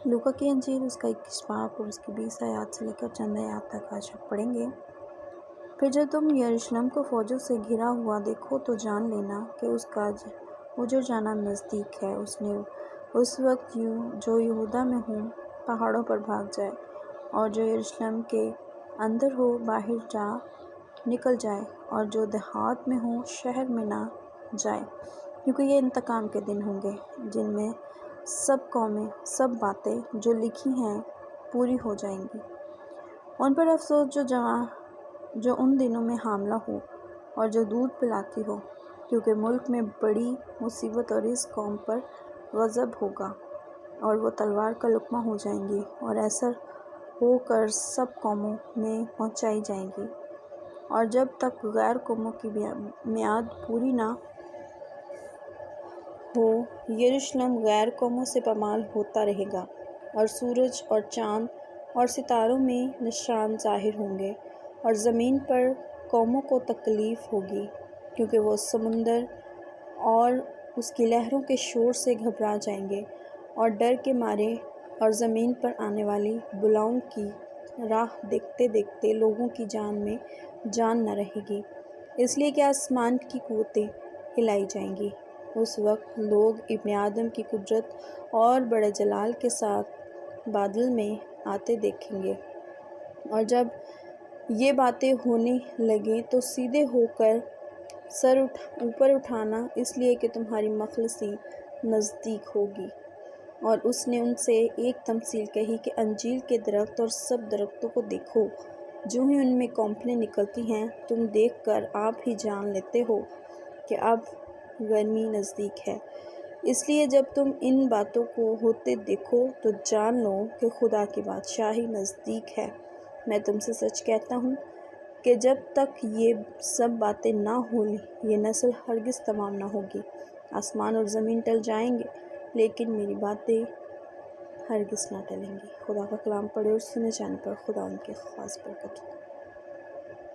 लूका की अंजील उसका 21 बाब और उसकी 20 आयत से लेकर चंद आयत तक आज हम पढ़ेंगे। फिर जब तुम यरूशलेम को फौजों से घिरा हुआ देखो तो जान लेना कि उसका उजड़ जाना नज़दीक है। उसने उस वक्त जो यहूदा में हो पहाड़ों पर भाग जाए, और जो यरूशलेम के अंदर हो बाहर निकल जाए, और जो देहात में हो शहर में ना जाए, क्योंकि ये इंतकाम के दिन होंगे जिनमें सब कौमें सब बातें जो लिखी हैं पूरी हो जाएंगी। उन पर अफसोस जो उन दिनों में हामला हो और जो दूध पिलाती हो, क्योंकि मुल्क में बड़ी मुसीबत और इस कौम पर गज़ब होगा और वो तलवार का लुक़मा हो जाएंगी और ऐसा होकर सब कौमों में पहुंचाई जाएंगी। और जब तक गैर कौमों की मियाद पूरी ना हो यरूशलेम गैर कौमों से पामाल होता रहेगा, और सूरज और चाँद और सितारों में निशान ज़ाहिर होंगे, और ज़मीन पर कौमों को तकलीफ़ होगी, क्योंकि वो समुंदर और उसकी लहरों के शोर से घबरा जाएंगे और डर के मारे, और ज़मीन पर आने वाली बलाओं की राह देखते देखते लोगों की जान में जान न रहेगी, इसलिए कि आसमान की कुव्वतें हिलाई जाएंगी। उस वक्त लोग इब्ने आदम की कुदरत और बड़े जलाल के साथ बादल में आते देखेंगे, और जब ये बातें होने लगें तो सीधे होकर सर ऊपर उठाना, इसलिए कि तुम्हारी मखलसी नज़दीक होगी। और उसने उनसे एक तमसील कही कि अंजीर के दरख्त और सब दरख्तों को देखो, जो ही उनमें कौंपनें निकलती हैं, तुम देखकर आप ही जान लेते हो कि अब गर्मी नज़दीक है। इसलिए जब तुम इन बातों को होते देखो तो जान लो कि खुदा की बादशाही नज़दीक है। मैं तुमसे सच कहता हूँ कि जब तक ये सब बातें ना हों ये नस्ल हरगिज़ तमाम ना होगी। आसमान और ज़मीन टल जाएंगे, लेकिन मेरी बातें हरगिज़ ना टलेंगी। खुदा का कलाम पढ़े और सुने जाने पर खुदा उनके ख़ास बरकत हो।